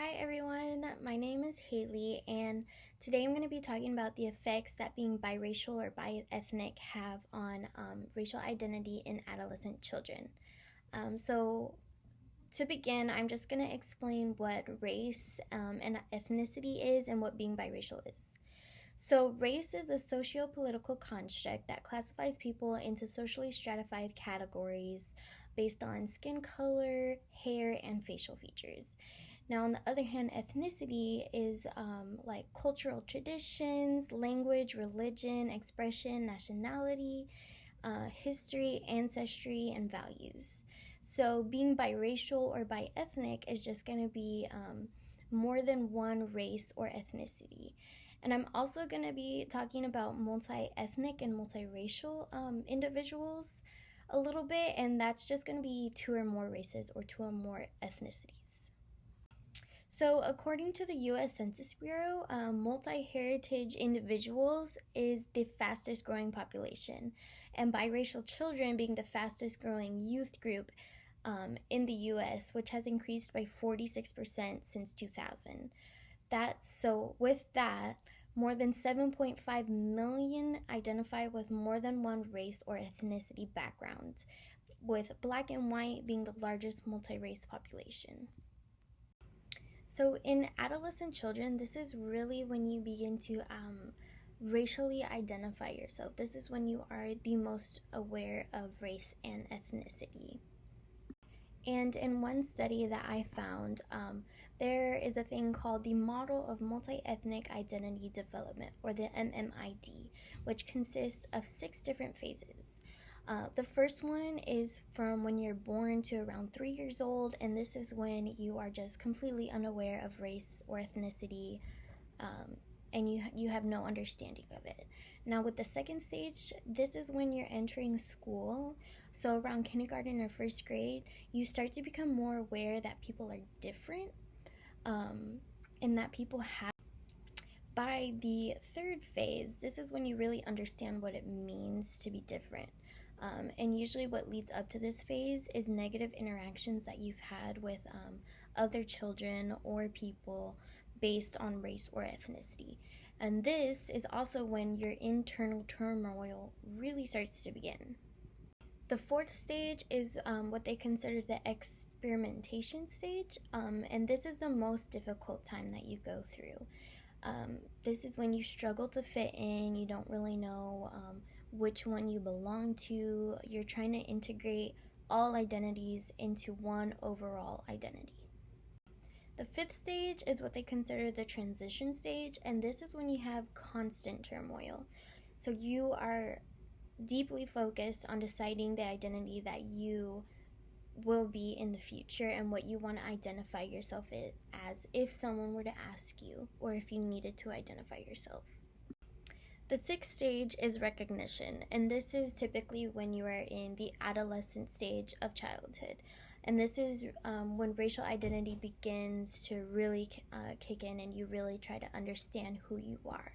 Hi everyone, my name is Haley, and today I'm going to be talking about the effects that being biracial or bi-ethnic have on racial identity in adolescent children. So to begin, I'm just going to explain what race and ethnicity is and what being biracial is. So race is a socio-political construct that classifies people into socially stratified categories based on skin color, hair, and facial features. Now, on the other hand, ethnicity is like cultural traditions, language, religion, expression, nationality, history, ancestry, and values. So, being biracial or bi-ethnic is just going to be more than one race or ethnicity. And I'm also going to be talking about multi-ethnic and multiracial individuals a little bit, and that's just going to be two or more races or two or more ethnicities. So, according to the US Census Bureau, multi heritage individuals is the fastest growing population, and biracial children being the fastest growing youth group in the US, which has increased by 46% since 2000. With that, more than 7.5 million identify with more than one race or ethnicity background, with black and white being the largest multi race population. So, in adolescent children, this is really when you begin to racially identify yourself. This is when you are the most aware of race and ethnicity. And in one study that I found, there is a thing called the Model of Multi Ethnic Identity Development, or the MMID, which consists of 6 different phases. The first one is from when you're born to around 3 years old, and this is when you are just completely unaware of race or ethnicity, and you have no understanding of it. Now, with the second stage, this is when you're entering school. So, around kindergarten or first grade, you start to become more aware that people are different, and that people have. By the third phase, this is when you really understand what it means to be different. And usually, what leads up to this phase is negative interactions that you've had with other children or people based on race or ethnicity. And this is also when your internal turmoil really starts to begin. The fourth stage is what they consider the experimentation stage, and this is the most difficult time that you go through. This is when you struggle to fit in, you don't really know which one you belong to. You're trying to integrate all identities into one overall identity. The fifth stage is what they consider the transition stage, and this is when you have constant turmoil. So you are deeply focused on deciding the identity that you will be in the future and what you want to identify yourself as if someone were to ask you or if you needed to identify yourself. The sixth stage is recognition, and this is typically when you are in the adolescent stage of childhood. And this is when racial identity begins to really kick in and you really try to understand who you are.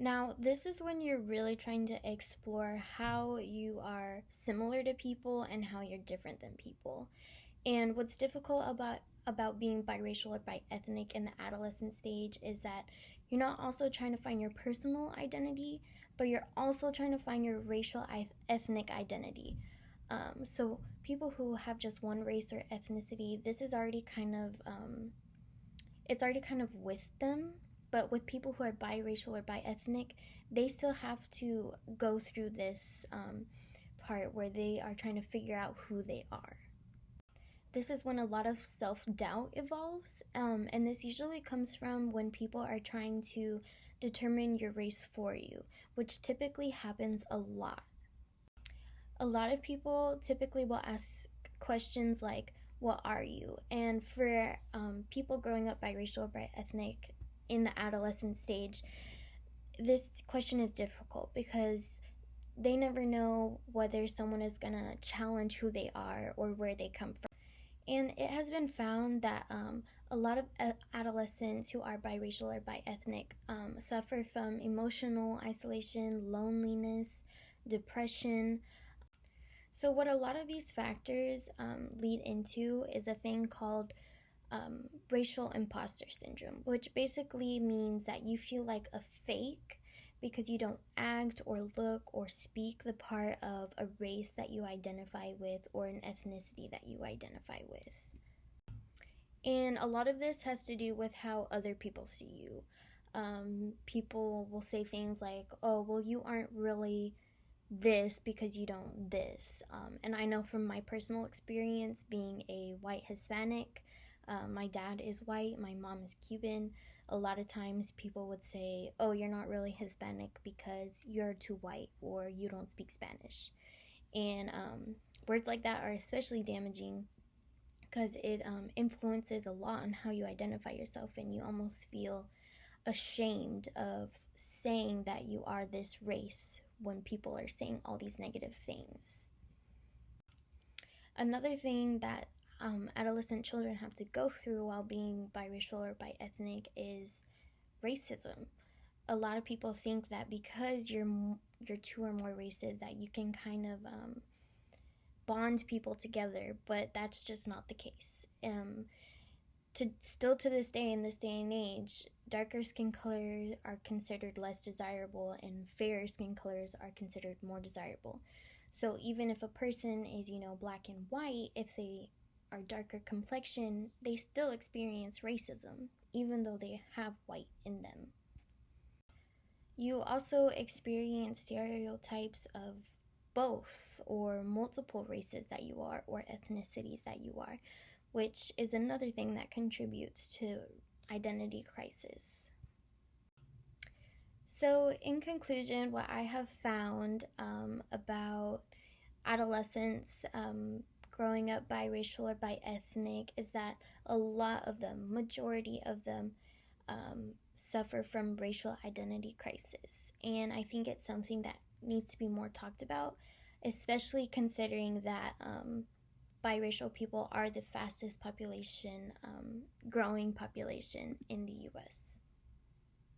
Now, this is when you're really trying to explore how you are similar to people and how you're different than people. And what's difficult about being biracial or bi-ethnic in the adolescent stage is that you're not also trying to find your personal identity, but you're also trying to find your racial ethnic identity. So people who have just one race or ethnicity, this is already kind of it's already kind of with them. But with people who are biracial or bi-ethnic, they still have to go through this part where they are trying to figure out who they are. This is when a lot of self-doubt evolves, and this usually comes from when people are trying to determine your race for you, which typically happens a lot. A lot of people typically will ask questions like, what are you? And for people growing up biracial or bi-ethnic in the adolescent stage, this question is difficult because they never know whether someone is going to challenge who they are or where they come from. And it has been found that a lot of adolescents who are biracial or bi-ethnic suffer from emotional isolation, loneliness, depression. So what a lot of these factors lead into is a thing called racial imposter syndrome, which basically means that you feel like a fake because you don't act or look or speak the part of a race that you identify with or an ethnicity that you identify with. And a lot of this has to do with how other people see you. People will say things like, oh, well, you aren't really this because you don't this. And I know from my personal experience being a white Hispanic, my dad is white, my mom is Cuban. A lot of times people would say, oh, you're not really Hispanic because you're too white or you don't speak Spanish. And words like that are especially damaging because it influences a lot on how you identify yourself, and you almost feel ashamed of saying that you are this race when people are saying all these negative things. Another thing that adolescent children have to go through while being biracial or biethnic is racism. A lot of people think that because you're two or more races that you can kind of bond people together, but that's just not the case. Still to this day, in this day and age, darker skin colors are considered less desirable and fairer skin colors are considered more desirable. So even if a person is, black and white, if they are darker complexion, they still experience racism, even though they have white in them. You also experience stereotypes of both or multiple races that you are or ethnicities that you are, which is another thing that contributes to identity crisis. So, in conclusion, what I have found about adolescents growing up biracial or biethnic is that a lot of them, majority of them, suffer from racial identity crisis. And I think it's something that needs to be more talked about, especially considering that biracial people are the fastest growing population in the US.